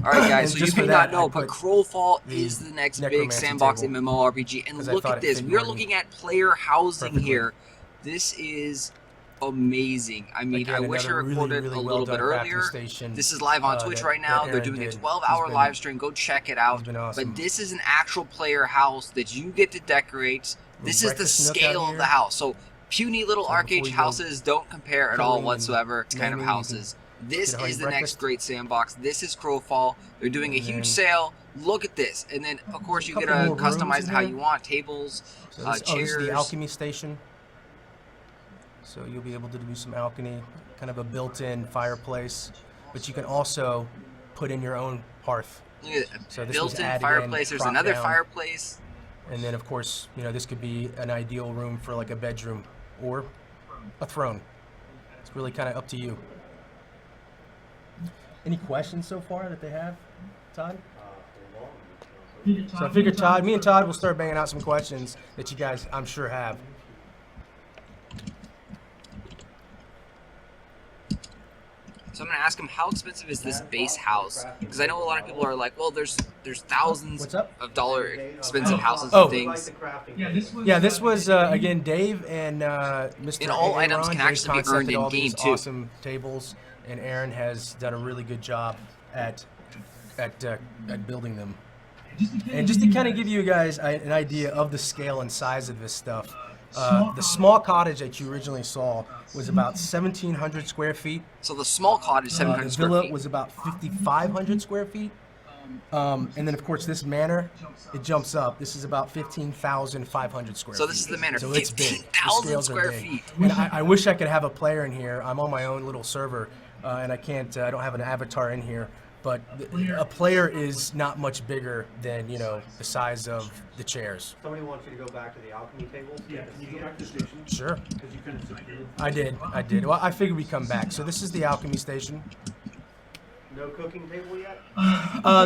All right, guys. So you may not know, but but Crowfall is the next big sandbox MMORPG, and look at this. We are looking at player housing here. This is amazing. I mean, again, I wish I recorded really a little bit earlier. This is live on Twitch right now. They're doing a 12-hour live stream. Go check it out. Awesome. But this is an actual player house that you get to decorate. This is the scale of the house. So puny little arcade houses don't compare at all whatsoever. It's kind of houses. This is the next great sandbox. This is Crowfall. They're doing a huge sale. Look at this. And then, of course, you get to customize it how you want. Tables, chairs. This is the alchemy station. So you'll be able to do some alchemy, kind of a built-in fireplace. But you can also put in your own hearth. Look at it. So built-in fireplace. There's another fireplace. And then, of course, you know, this could be an ideal room for like a bedroom or a throne. It's really kind of up to you. Any questions so far that they have, Todd? So I figured me and Todd will start banging out some questions that you guys, I'm sure, have. So I'm gonna ask him, how expensive is this base house? Because I know a lot of people are like, well, there's thousands of dollar expensive houses and things. Yeah, this was again Dave and Mr. And all Aaron, items can actually be earned in game too. Awesome tables, and Aaron has done a really good job at building them. And just to kind of give you guys an idea of the scale and size of this stuff, the small cottage that you originally saw was about 1,700 square feet. So the small cottage, 700 square feet. The villa was about 5,500 square feet. And then, of course, this manor, it jumps up. This is about 15,500 square feet. So this is the manor, so 15,000 square feet. And I wish I could have a player in here. I'm on my own little server, and I can't. I don't have an avatar in here. But a player is not much bigger than, you know, the size of the chairs. Somebody wants you to go back to the alchemy tables. Yeah, can you go back to the station? Sure. Because you finished it. I did. Well, I figured we'd come back. So this is the alchemy station. No cooking table yet?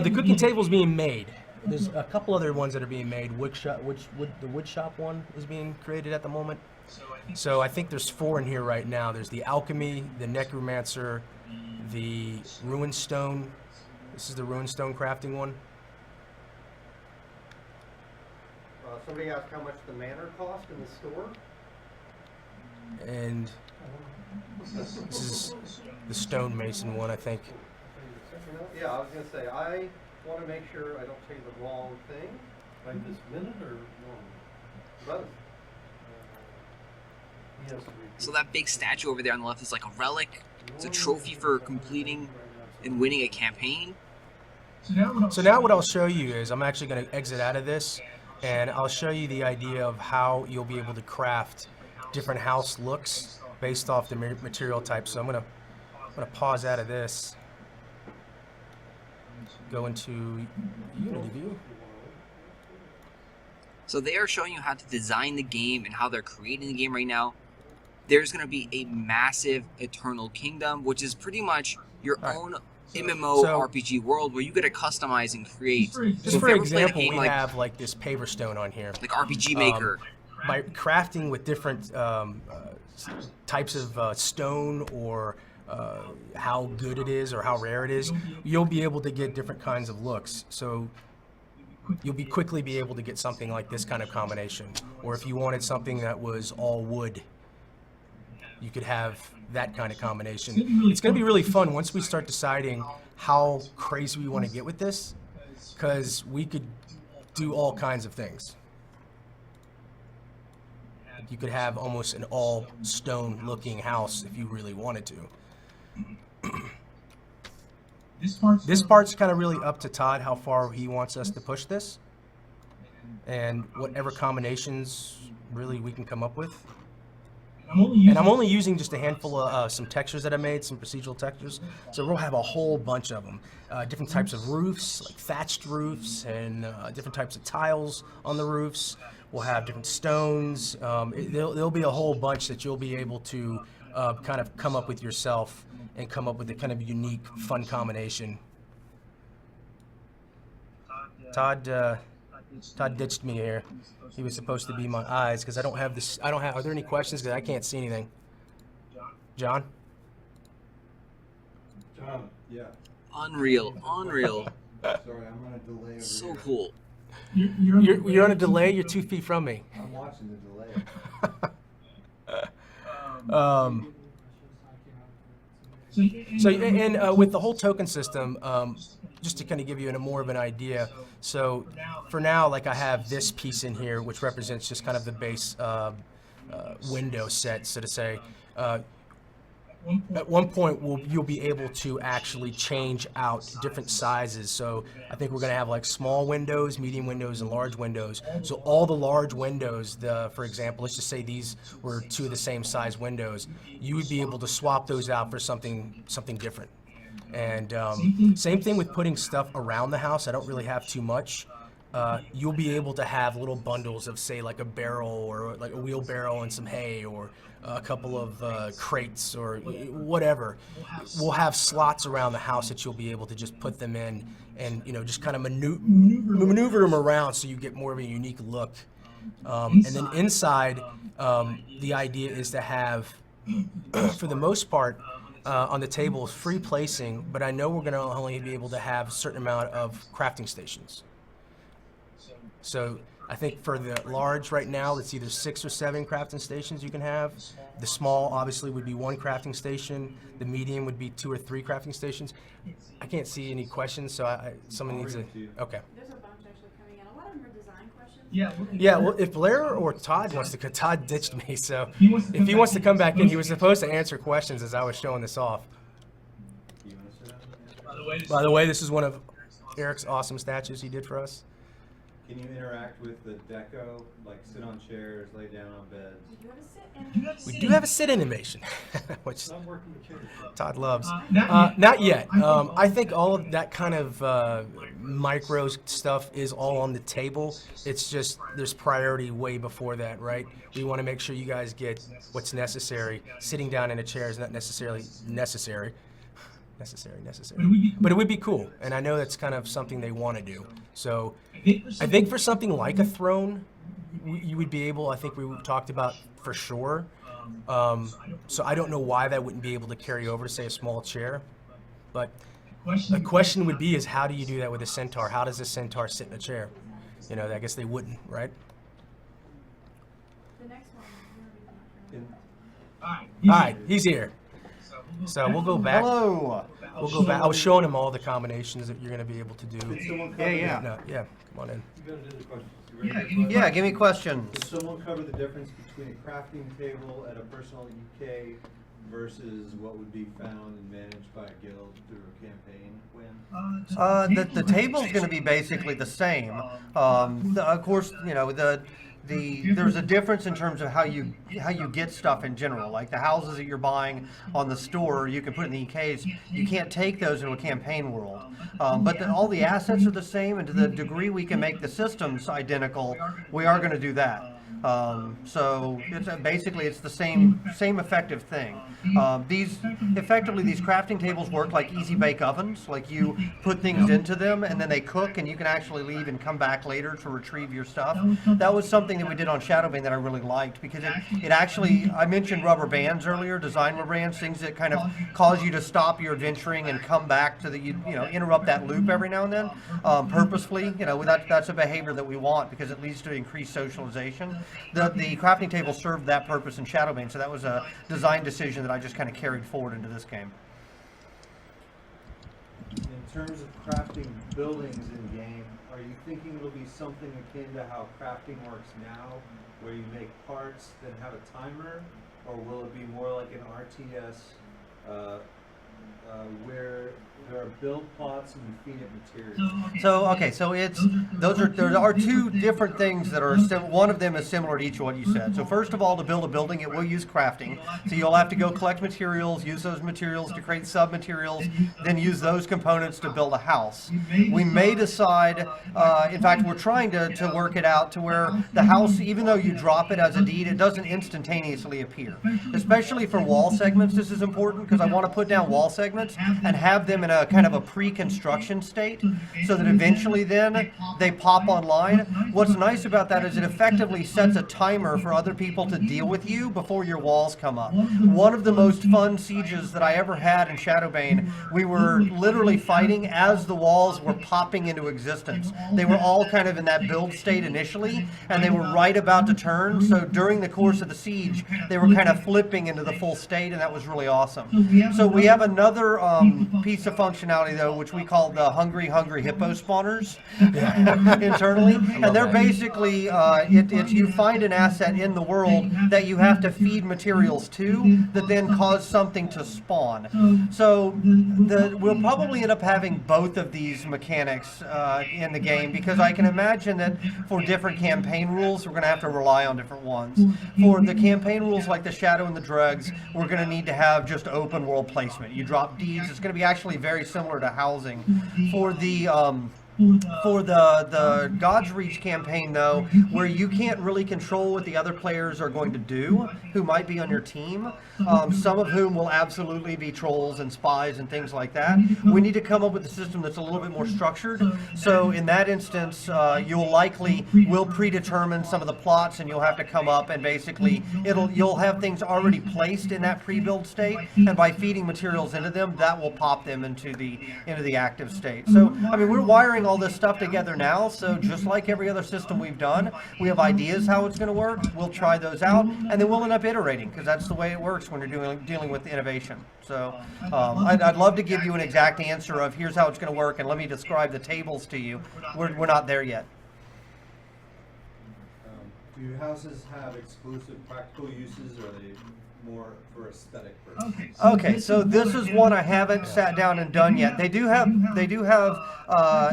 The cooking table's being made. There's a couple other ones that are being made. The wood shop one is being created at the moment. So I think there's 4 in here right now. There's the alchemy, the necromancer, the ruined stone. This is the ruined stone crafting one. Somebody asked how much the manor cost in the store. And this is the stonemason one, I think. Yeah, I was going to say, I want to make sure I don't say the wrong thing. Like this minute or no? Both. So that big statue over there on the left is like a relic. It's a trophy for completing and winning a campaign. So now what I'll show you is I'm actually going to exit out of this, and I'll show you the idea of how you'll be able to craft different house looks based off the material type. So I'm going to pause out of this, go into Unity view. So they are showing you how to design the game and how they're creating the game right now. There's going to be a massive Eternal Kingdom, which is pretty much your own MMO RPG world where you get to customize and create. Just for example, we have like this paver stone on here. Like RPG Maker. By crafting with different types of stone or how good it is or how rare it is, you'll be able to get different kinds of looks. So you'll quickly be able to get something like this kind of combination. Or if you wanted something that was all wood, you could have that kind of combination. It's going to be really fun once we start deciding how crazy we want to get with this, because we could do all kinds of things. You could have almost an all stone looking house if you really wanted to. This part's kind of really up to Todd how far he wants us to push this, and whatever combinations really we can come up with. And I'm only using just a handful of some textures that I made, some procedural textures. So we'll have a whole bunch of them. Different types of roofs, like thatched roofs, and different types of tiles on the roofs. We'll have different stones. There'll be a whole bunch that you'll be able to kind of come up with yourself and come up with a kind of unique, fun combination. Todd ditched me here. He was supposed to be my eyes because I don't have this. Are there any questions? Because I can't see anything. John? John, yeah. Unreal. Sorry, I'm on a delay over So here. cool. You're on a delay. You're 2 feet from me. I'm watching the delay. So and with the whole token system, just to kind of give you more of an idea. So for now, like I have this piece in here, which represents just kind of the base window set, so to say. At one point, you'll be able to actually change out different sizes. So I think we're going to have like small windows, medium windows, and large windows. So all the large windows, for example, let's just say these were 2 of the same size windows, you would be able to swap those out for something different. And same thing with putting stuff around the house. I don't really have too much. You'll be able to have little bundles of, say, like a barrel or like a wheelbarrow and some hay, or a couple of crates or whatever. We'll have slots around the house that you'll be able to just put them in and, just kind of maneuver them around so you get more of a unique look. And then inside, the idea is to have, for the most part, on the table, free placing, but I know we're going to only be able to have a certain amount of crafting stations. So I think for the large right now, it's either 6 or 7 crafting stations you can have. The small obviously would be 1 crafting station. The medium would be 2 or 3 crafting stations. I can't see any questions, so someone needs to. Okay. There's a bunch actually coming in. A lot of them are design questions. Yeah. Well, if Blair or Todd wants to, Todd ditched me, so if he wants to come back in, he was supposed to answer questions as I was showing this off. By the way, this is one of Eric's awesome statues he did for us. Can you interact with the deco, like sit on chairs, lay down on beds? We do have a sit-in. We do have a sit animation, which Not working the chairs. Todd loves. Not yet. I think all of that kind of micro stuff is all on the table. It's just there's priority way before that, right? We want to make sure you guys get what's necessary. Sitting down in a chair is not necessarily necessary. But it would be cool, and I know that's kind of something they want to do. So I think for something like a throne, you would be able, I think we talked about for sure. So I don't know why that wouldn't be able to carry over to, say, a small chair. But the question would be is how do you do that with a centaur? How does a centaur sit in a chair? I guess they wouldn't, right? The next one. All right, he's here. So we'll go back. Hello! We'll go back. I was showing him all the combinations that you're going to be able to do. Did someone cover Yeah. No, yeah, come on in. You gotta do the questions. You ready for the questions? Yeah, give me questions. Did someone cover the difference between a crafting table at a personal UK versus what would be found and managed by a guild through a campaign win? The table's going to be basically the same. Of course, there's a difference in terms of how you get stuff in general. Like the houses that you're buying on the store, you can put in the EKs. You can't take those into a campaign world. But all the assets are the same, and to the degree we can make the systems identical, we are going to do that. So it's basically it's the same effective thing. These crafting tables work like easy bake ovens. Like you put things into them and then they cook, and you can actually leave and come back later to retrieve your stuff. That was something that we did on Shadowbane that I really liked, because it actually, I mentioned rubber bands earlier, design rubber bands, things that kind of cause you to stop your adventuring and come back to interrupt that loop every now and then, purposefully. That's a behavior that we want because it leads to increased socialization. The crafting table served that purpose in Shadowbane, so that was a design decision that I just kind of carried forward into this game. In terms of crafting buildings in game, are you thinking it'll be something akin to how crafting works now, where you make parts then have a timer, or will it be more like an RTS where there are build plots and you feed it materials? There are 2 different things that are one of them is similar to each one you said. So first of all, to build a building, it will use crafting. So you'll have to go collect materials, use those materials to create sub-materials, then use those components to build a house. We may decide, in fact, we're trying to work it out to where the house, even though you drop it as a deed, it doesn't instantaneously appear. Especially for wall segments, this is important because I want to put down wall segments and have them in a kind of a pre-construction state so that eventually then they pop online. What's nice about that is it effectively sets a timer for other people to deal with you before your walls come up. One of the most fun sieges that I ever had in Shadowbane, we were literally fighting as the walls were popping into existence. They were all kind of in that build state initially, and they were right about to turn. So during the course of the siege, they were kind of flipping into the full state, and that was really awesome. So we have another piece of functionality though, which we call the hungry hippo spawners internally, and they're basically it's you find an asset in the world that you have to feed materials to that then cause something to spawn. So we'll probably end up having both of these mechanics in the game, because I can imagine that for different campaign rules we're going to have to rely on different ones. For the campaign rules like the Shadow and the Dregs, we're going to need to have just open world placement. You drop deeds. It's going to be actually very similar to housing. For the God's Reach campaign, though, where you can't really control what the other players are going to do, who might be on your team, some of whom will absolutely be trolls and spies and things like that, we need to come up with a system that's a little bit more structured. So in that instance, we'll predetermine some of the plots, and you'll have to come up and basically you'll have things already placed in that pre-build state, and by feeding materials into them, that will pop them into the active state. So I mean, we're wiring all this stuff together now, so just like every other system we've done, we have ideas how it's going to work. We'll try those out, and then we'll end up iterating, because that's the way it works when you're dealing with innovation. So I'd love to give you an exact answer of here's how it's going to work, and let me describe the tables to you. We're not there yet. Do your houses have exclusive practical uses, or are they more for aesthetic purposes? Okay, so this is one I haven't sat down and done yet. They do have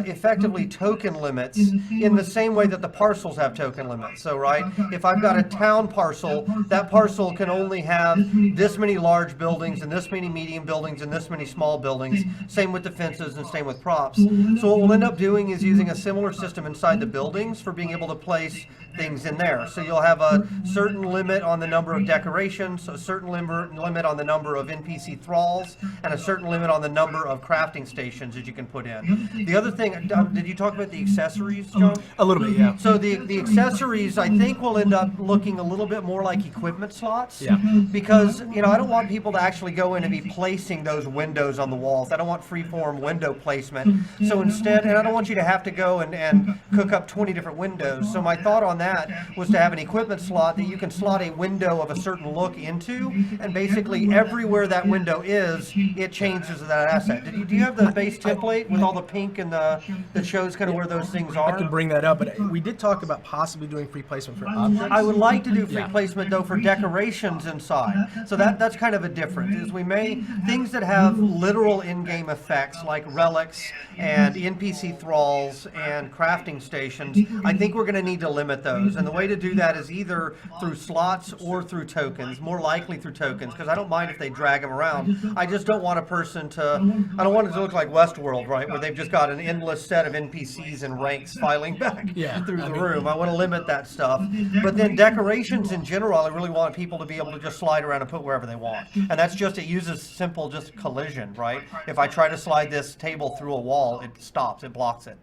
effectively token limits in the same way that the parcels have token limits. So right, if I've got a town parcel, that parcel can only have this many large buildings and this many medium buildings and this many small buildings. Same with the fences and same with props. So what we'll end up doing is using a similar system inside the buildings for being able to place things in there. So you'll have a certain limit on the number of decorations, a certain limit on the number of NPC thralls, and a certain limit on the number of crafting stations that you can put in. The other thing, did you talk about the accessories, John? A little bit, yeah. So the accessories, I think, will end up looking a little bit more like equipment slots. Yeah. Because, I don't want people to actually go in and be placing those windows on the walls. I don't want free-form window placement. So instead, and I don't want you to have to go and cook up 20 different windows. So my thought on that was to have an equipment slot that you can slot a window of a certain look into, and basically everywhere that window is, it changes that asset. Do you have the base template with all the pink and that shows kind of where those things are? I can bring that up, but we did talk about possibly doing free placement for objects. I would like to do free placement though for decorations inside. So that's kind of a difference. Is we may things that have literal in-game effects like relics and NPC thralls and crafting stations. I think we're going to need to limit those, and the way to do that is either through slots or through tokens. More likely through tokens, because I don't mind if they drag them around. I just don't want a person I don't want it to look like Westworld, right, where they've just got an endless set of NPCs and ranks filing back through the room. I want to limit that stuff. But then decorations in general, I really want people to be able to just slide around and put wherever they want. And that's just, it uses simple just collision, right? If I try to slide this table through a wall, it stops, it blocks it.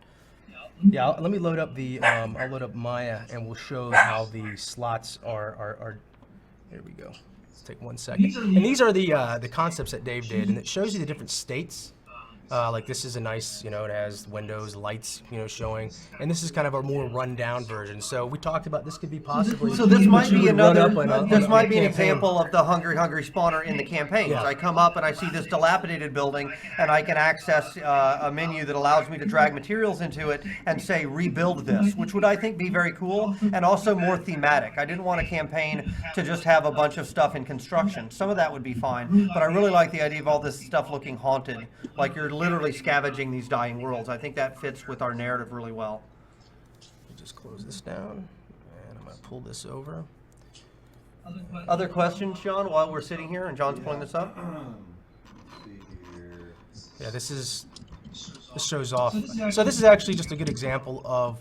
Yeah, let me load up I'll load up Maya, and we'll show how the slots are. Here we go. Let's take 1 second. And these are the concepts that Dave did, and it shows you the different states. Like this is a nice, it has windows, lights, showing, and this is kind of a more run-down version. So we talked about this could be possibly. So this might be another. This might be an campaign. example of the hungry spawner in the campaigns. Yeah. I come up and I see this dilapidated building, and I can access a menu that allows me to drag materials into it and say rebuild this, which would I think be very cool and also more thematic. I didn't want a campaign to just have a bunch of stuff in construction. Some of that would be fine, but I really like the idea of all this stuff looking haunted, like you're literally scavenging these dying worlds. I think that fits with our narrative really well. Just close this down, and I'm going to pull this over. Other questions, John, while we're sitting here and John's pulling this up? Let's see here. Yeah, this shows off. So this is actually just a good example of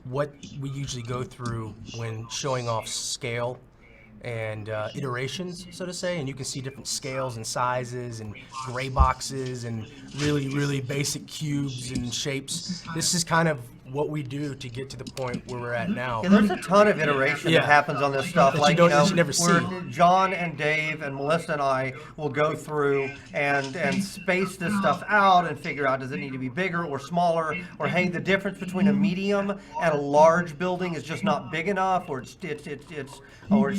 what we usually go through when showing off scale and iterations, so to say, and you can see different scales and sizes and gray boxes and really, really basic cubes and shapes. This is kind of what we do to get to the point where we're at now. Yeah, there's a ton of iteration Yeah. that happens on this stuff. That you Like, don't- you know, that you never see. where John and Dave and Melissa and I will go through and space this stuff out and figure out, does it need to be bigger or smaller, or hey, the difference between a medium and a large building is just not big enough, or it's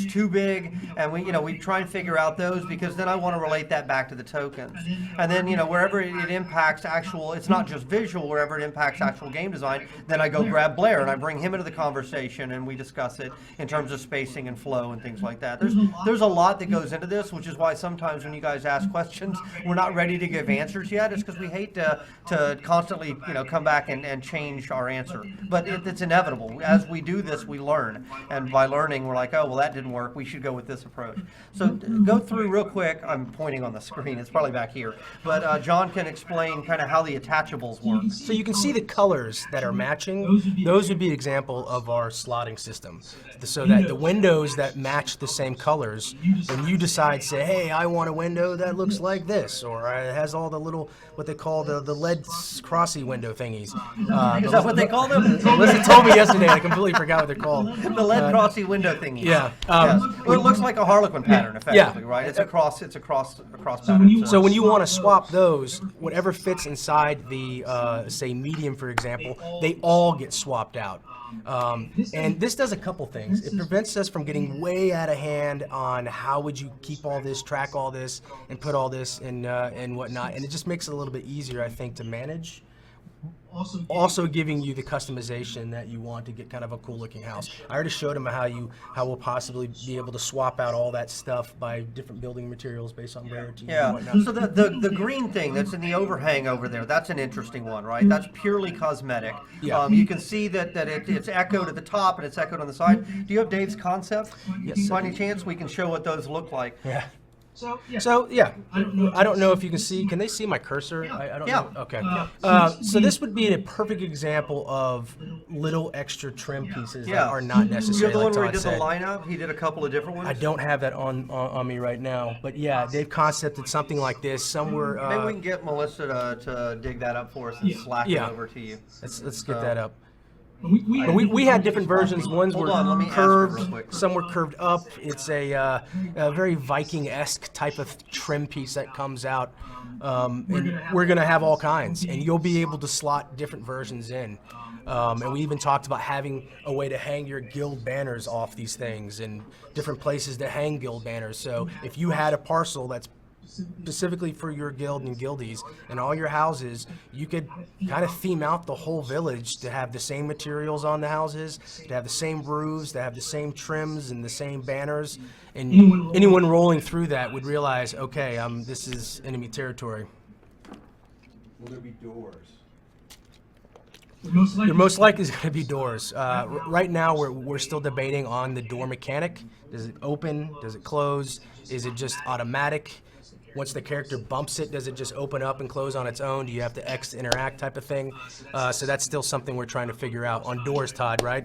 too big, and we try and figure out those, because then I want to relate that back to the tokens, and then wherever it impacts actual, it's not just visual, wherever it impacts actual game design, then I go grab Blair and I bring him into the conversation and we discuss it in terms of spacing and flow and things like that. There's a lot that goes into this, which is why sometimes when you guys ask questions, we're not ready to give answers yet. It's because we hate to constantly come back and change our answer. But it's inevitable. As we do this, we learn, and by learning, we're like, oh well, that didn't work. We should go with this approach. So go through real quick. I'm pointing on the screen. It's probably back here, but John can explain kind of how the attachables work. So you can see the colors that are matching. Those would be an example of our slotting system. So that the windows that match the same colors, and you decide, say, hey, I want a window that looks like this, or it has all the little, what they call the lead crossy window thingies. Is that what they call them? Melissa told me yesterday, I completely forgot what they're called. The lead crossy window thingy. Yeah. Yes. Well, it looks like a Harlequin pattern, effectively, right? It's a cross pattern. So when you want to swap those, whatever fits inside the, say, medium, for example, they all get swapped out. And this does a couple things. It prevents us from getting way out of hand on how would you keep all this, track all this, and put all this and whatnot. And it just makes it a little bit easier, I think, to manage. Also giving you the customization that you want to get kind of a cool looking house. I already showed him how we'll possibly be able to swap out all that stuff by different building materials based on rarity and Yeah, whatnot. so the green thing that's in the overhang over there, that's an interesting one, right? That's purely cosmetic. Yeah. You can see that it's echoed at the top and it's echoed on the side. Do you have Dave's concept? Yes. By any chance, we can show what those look like. Yeah. So yeah, I don't know if you can see. Can they see my cursor? I don't Yeah. know. Okay. So this would be a perfect example of little extra trim pieces that are not You have necessary. the Like one where he Todd did the said. lineup? He did a couple of different ones? I don't have that on me right now, but yeah, they've concepted something like this somewhere. Maybe we can get Melissa to dig that up for us and slack it Yeah. over to you. Let's get that up. But we had different versions. Ones Hold were on, let me ask her real curved, quick. some were curved up. It's a very Viking-esque type of trim piece that comes out. And we're going to have all kinds, and you'll be able to slot different versions in. And we even talked about having a way to hang your guild banners off these things and different places to hang guild banners. So if you had a parcel that's specifically for your guild and guildies and all your houses, you could kind of theme out the whole village to have the same materials on the houses, to have the same roofs, to have the same trims and the same banners, and anyone rolling through that would realize, okay, this is enemy territory. Will there be doors? There most likely is going to be doors. Right now, we're still debating on the door mechanic. Does it open? Does it close? Is it just automatic? Once the character bumps it, does it just open up and close on its own? Do you have to X to interact type of thing? So that's still something we're trying to figure out on doors, Todd, right?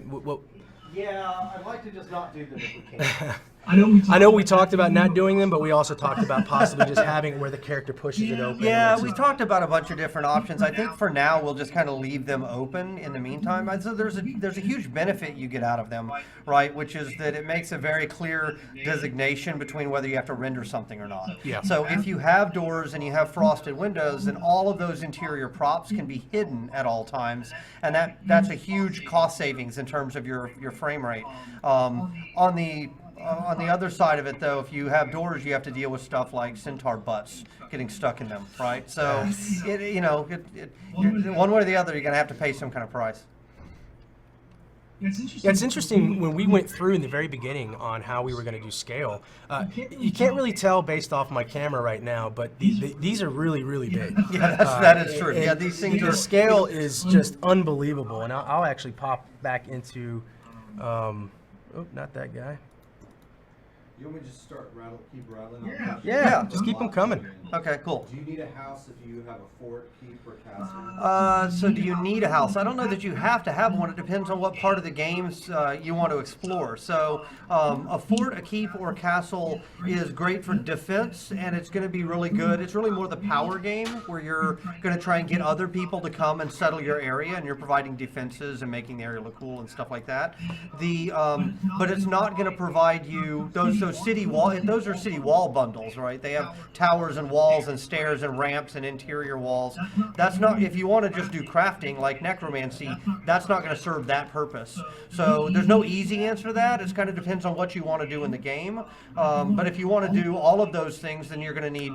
Yeah, I'd like to just not do them if we can. I know we talked about not doing them, but we also talked about possibly just having it where the character pushes it open. Yeah, we talked about a bunch of different options. I think for now we'll just kind of leave them open in the meantime. So there's a huge benefit you get out of them, right? Which is that it makes a very clear designation between whether you have to render something or not. Yeah. So if you have doors and you have frosted windows, then all of those interior props can be hidden at all times, and that's a huge cost savings in terms of your frame rate. On the other side of it, though, if you have doors, you have to deal with stuff like centaur butts getting stuck in them, right? So, one way or the other, you're going to have to pay some kind of price. Yeah, it's interesting when we went through in the very beginning on how we were going to do scale. You can't really tell based off my camera right now, but these are really, really big. Yeah, that is true. Yeah, these things The are. scale is just unbelievable, and I'll actually pop back into, oh, not that guy. You want me to just keep rattling off? Yeah. Just keep 'em coming. Okay, cool. Do you need a house if you have a fort, keep, or castle? So do you need a house? I don't know that you have to have one. It depends on what part of the games you want to explore. So a fort, a keep, or a castle is great for defense, and it's going to be really good. It's really more the power game where you're going to try and get other people to come and settle your area, and you're providing defenses and making the area look cool and stuff like that. But it's not going to provide you those city wall. Those are city wall bundles, right? They have towers and walls and stairs and ramps and interior walls. That's not, if you want to just do crafting like necromancy, that's not going to serve that purpose. So there's no easy answer to that. It kind of depends on what you want to do in the game. But if you want to do all of those things, then you're going to need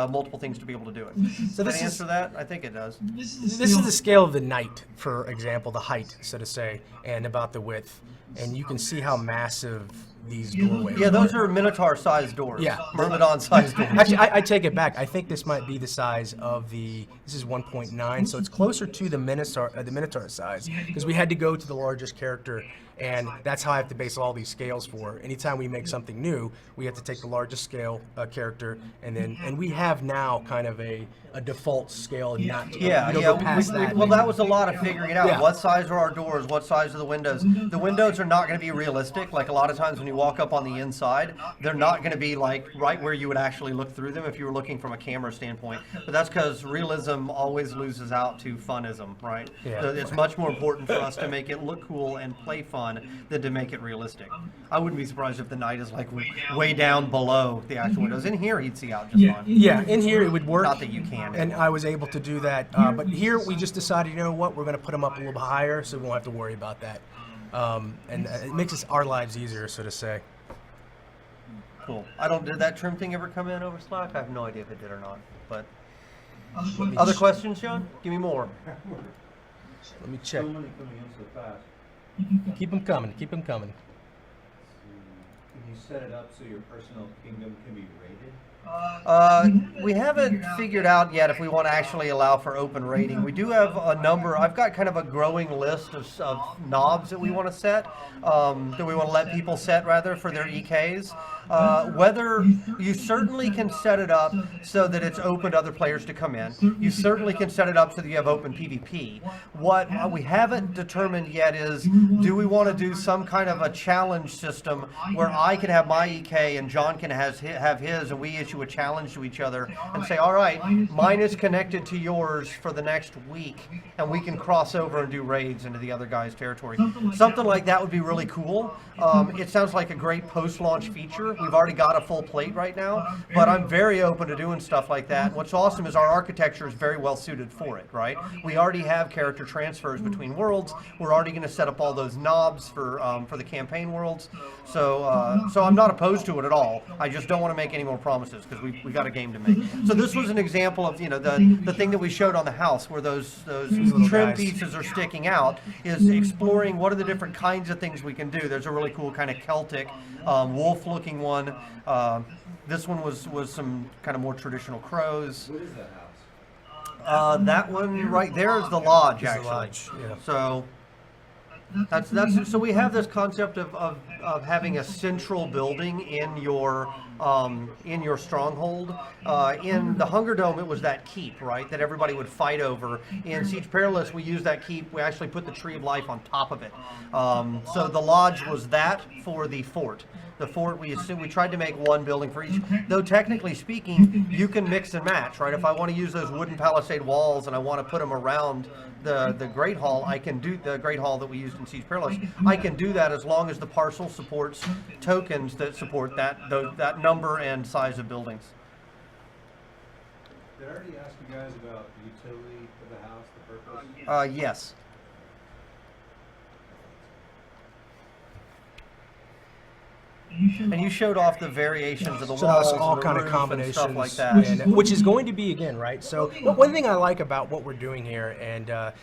multiple things to be able to do it. So Does this that is answer that? I think it does. this is the scale of the knight, for example, the height, so to say, and about the width, and you can see how massive these doorways Yeah, those are Minotaur-sized doors. Yeah. Myrmidon-sized doors. Actually, I take it back. I think this might be the size of this is 1.9, so it's closer to the Minotaur size, because we had to go to the largest character, and that's how I have to base all these scales for. Anytime we make something new, we have to take the largest scale character, and we have now kind of a default scale, and not Yeah, you don't yeah. go past that. Well, that was a lot of figuring it out. Yeah. What size are our doors? What size are the windows? The windows are not going to be realistic. Like a lot of times when you walk up on the inside, they're not going to be like right where you would actually look through them if you were looking from a camera standpoint. But that's because realism always loses out to funism, right? Yeah. So it's much more important for us to make it look cool and play fun than to make it realistic. I wouldn't be surprised if the knight is like way down below the actual windows. In here, he'd see out just fine. Yeah, in here it would work. Not that you can. And I was able to do that. But here we just decided, you know what, we're going to put them up a little higher so we won't have to worry about that. And it makes our lives easier, so to say. Cool. Did that trim thing ever come in over Slack? I have no idea if it did or not. But Let me other ch- questions, Sean? Give me more. Let me check. So many coming in so fast. Keep them coming. Keep them coming. Can you set it up so your personal kingdom can be rated? We haven't figured out yet if we want to actually allow for open rating. We do have a number. I've got kind of a growing list of knobs that we want to set, that we want to let people set rather for their EKs. Whether you certainly can set it up so that it's open to other players to come in. You certainly can set it up so that you have open PvP. What we haven't determined yet is, do we want to do some kind of a challenge system where I can have my EK and John can have his, and we issue a challenge to each other and say, all right, mine is connected to yours for the next week, and we can cross over and do raids into the other guy's territory. Something like that would be really cool. It sounds like a great post-launch feature. We've already got a full plate right now, but I'm very open to doing stuff like that. What's awesome is our architecture is very well suited for it, right? We already have character transfers between worlds. We're already going to set up all those knobs for the campaign worlds. So I'm not opposed to it at all. I just don't want to make any more promises because we got a game to make. So this was an example of, the thing that we showed on the house where those little trim guys. pieces are sticking out, is exploring what are the different kinds of things we can do. There's a really cool kind of Celtic wolf-looking one. This one was some kind of more traditional crows. What is that house? That one right there is the lodge, Is the actually. lodge, yeah. So that's so we have this concept of having a central building in your stronghold. In the Hunger Dome, it was that keep, right, that everybody would fight over. In Siege Perilous, we used that keep. We actually put the Tree of Life on top of it. So the lodge was that for the fort. The fort, we tried to make one building for each. Though technically speaking, you can mix and match, right? If I want to use those wooden palisade walls and I want to put them around the Great Hall, I can do the Great Hall that we used in Siege Perilous. I can do that as long as the parcel supports tokens that support that number and size of buildings. Did I already ask you guys about the utility of the house, the purpose? Yes. And you showed off the variations of the So walls that's all and the kind of roof and combinations, stuff like that. which is going to be, again, right? So one thing I like about what we're doing here, and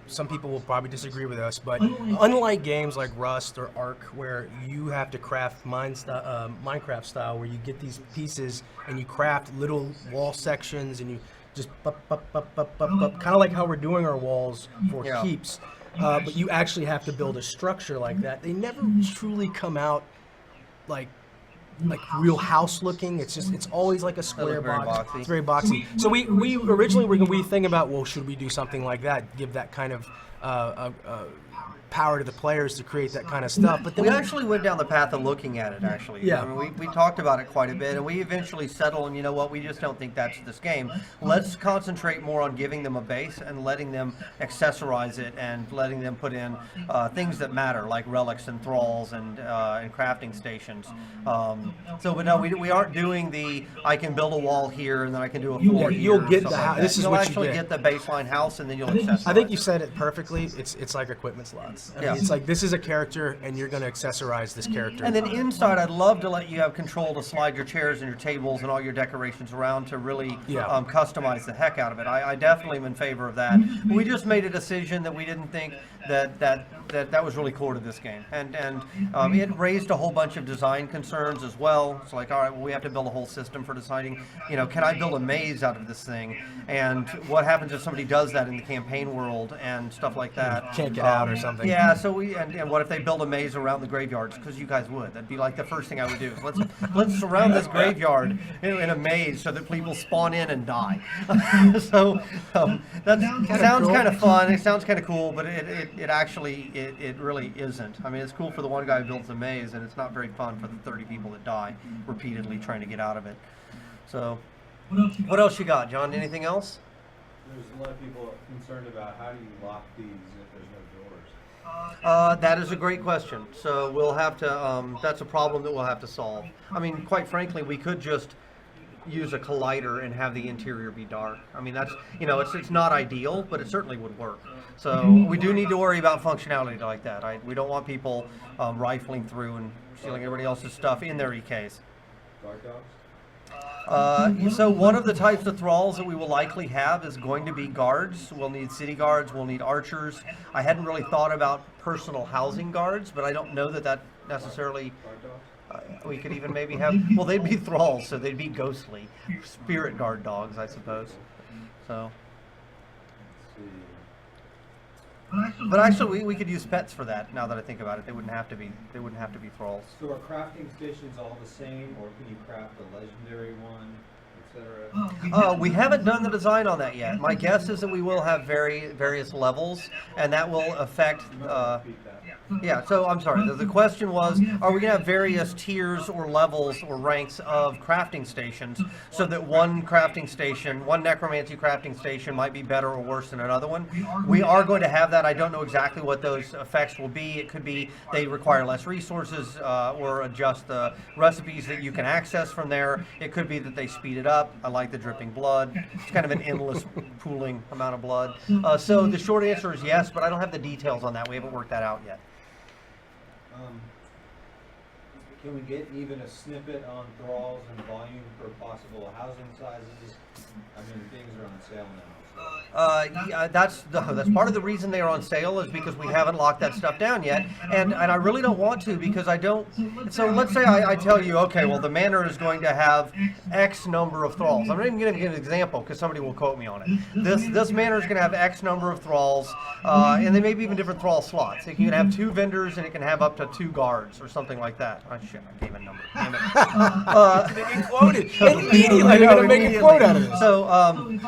some people will probably disagree with us, but unlike games like Rust or Ark, where you have to craft Minecraft style, where you get these pieces and you craft little wall sections and you just kind of like how we're doing our walls for Yeah. keeps, but you actually have to build a structure like that. They never truly come out like like real house looking. It's always like a square very box. boxy. It's very boxy. So we originally were thinking about, well, should we do something like that, give that kind of power to the players to create that kind of stuff. But then We actually went down the path of looking at it, actually. Yeah. I mean, we talked about it quite a bit, and we eventually settled on, you know what, we just don't think that's this game. Let's concentrate more on giving them a base and letting them accessorize it and letting them put in things that matter, like relics and thralls and crafting stations. But no, we aren't doing the, I can build a wall here and then I can do a floor here. You'll or get something the like house. that. This is You'll what you actually get. get the baseline house, and then you'll accessorize I think you it. said it perfectly. It's like equipment slots. I mean, Yeah. it's like this is a character, and you're going to accessorize this character. And then inside, I'd love to let you have control to slide your chairs and your tables and all your decorations around to really customize the heck out of it. I definitely am in favor of that. We just made a decision that we didn't think that was really core to this game, and it raised a whole bunch of design concerns as well. It's like, all right, well, we have to build a whole system for deciding, you know, can I build a maze out of this thing, and what happens if somebody does that in the campaign world and stuff like that? Can't get out or something. Yeah, so and what if they build a maze around the graveyards? Because you guys would. That'd be like the first thing I would do. Is let's surround this graveyard in a maze so that people spawn in and die. So that sounds kind of fun. It sounds kind of cool, but it actually really isn't. I mean, it's cool for the one guy who builds a maze, and it's not very fun for the 30 people that die repeatedly trying to get out of it. So, what else you got, John? Anything else? There's a lot of people concerned about how do you lock these if there's no doors? That is a great question. So we'll have to, that's a problem that we'll have to solve. I mean, quite frankly, we could just use a collider and have the interior be dark. I mean, that's, you know, it's not ideal, but it certainly would work. So we do need to worry about functionality like that. We don't want people rifling through and stealing everybody else's stuff in their EKs. Guard dogs? So one of the types of thralls that we will likely have is going to be guards. We'll need city guards, we'll need archers. I hadn't really thought about personal housing guards, but I don't know that necessarily, Guard dogs? we could even maybe have, well, they'd be thralls, so they'd be ghostly. Spirit guard dogs, I suppose. So, Let's see. but actually we could use pets for that, now that I think about it. They wouldn't have to be thralls. So are crafting stations all the same, or can you craft a legendary one, etc.? We haven't done the design on that yet. My guess is that we will have various levels, and that will affect. Repeat that. Yeah, so I'm sorry. The question was, are we going to have various tiers or levels or ranks of crafting stations so that one necromancy crafting station might be better or worse than another one? We are going to have that. I don't know exactly what those effects will be. It could be they require less resources or adjust the recipes that you can access from there. It could be that they speed it up. I like the dripping blood. It's kind of an endless pooling amount of blood. So the short answer is yes, but I don't have the details on that. We haven't worked that out yet. Can we get even a snippet on thralls and volume for possible housing sizes? I mean, things are on sale now. Yeah, that's part of the reason they are on sale, is because we haven't locked that stuff down yet, and I really don't want to, because I don't. So let's say I tell you, okay, well, the manor is going to have X number of thralls. I'm not even going to give an example because somebody will quote me on it. This manor is going to have X number of thralls, and they may be even different thrall slots. It can have 2 vendors and it can have up to 2 guards or something like that. Oh shit, I gave a number. Damn it. They get quoted immediately. They're going to make a quote out of this.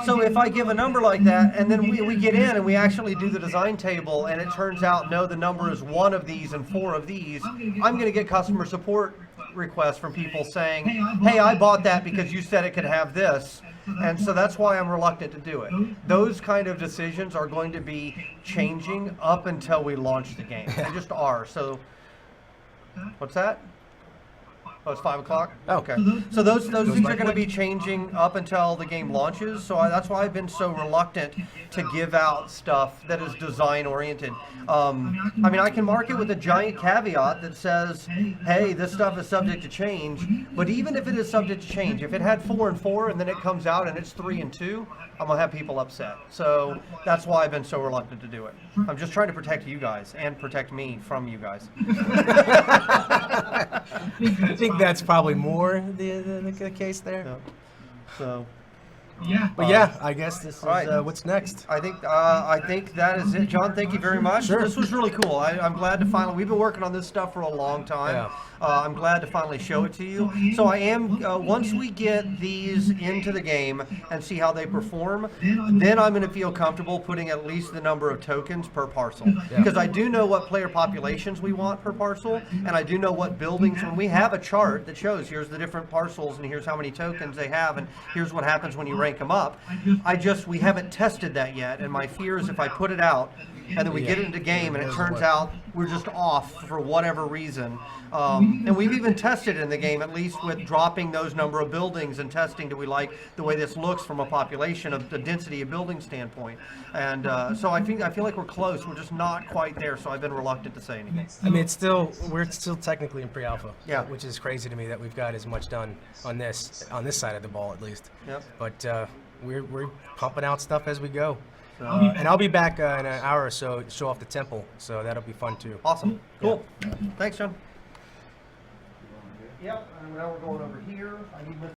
So if I give a number like that, and then we get in and we actually do the design table, and it turns out, no, the number is 1 of these and 4 of these, I'm going to get customer support requests from people saying, hey, I bought that because you said it could have this. And so that's why I'm reluctant to do it. Those kind of decisions are going to be changing up until we launch the game. They just are. So, what's that? Oh, it's 5 o'clock? Okay. So those things are going to be changing up until the game launches. So that's why I've been so reluctant to give out stuff that is design oriented. I mean, I can mark it with a giant caveat that says, hey, this stuff is subject to change. But even if it is subject to change, if it had 4 and 4 and then it comes out and it's 3 and 2, I'm going to have people upset. So that's why I've been so reluctant to do it. I'm just trying to protect you guys and protect me from you guys. I think that's probably more the case there. So, But yeah, I guess this is all right. what's next. I think that is it, John. Thank you very much. Sure. This was really cool. I'm glad to finally. We've been working on this stuff for a long time. Yeah. I'm glad to finally show it to you. So I am. Once we get these into the game and see how they perform, then I'm going to feel comfortable putting at least the number of tokens per parcel. Because I do know what player populations we want per parcel, and I do know what buildings. When we have a chart that shows here's the different parcels and here's how many tokens they have and here's what happens when you rank them up. We haven't tested that yet, and my fear is if I put it out and then we get it into game and it turns out we're just off for whatever reason. And we've even tested in the game, at least with dropping those number of buildings and testing, do we like the way this looks from a population of the density of building standpoint. And so I feel like we're close. We're just not quite there, so I've been reluctant to say anything. I mean, we're still technically in pre-alpha. Yeah. Which is crazy to me that we've got as much done on this side of the ball at least. Yep. But we're pumping out stuff as we go. And I'll be back in an hour or so to show off the temple, so that'll be fun too. Awesome. Cool. Thanks, John. Yep, and now we're going over here. I need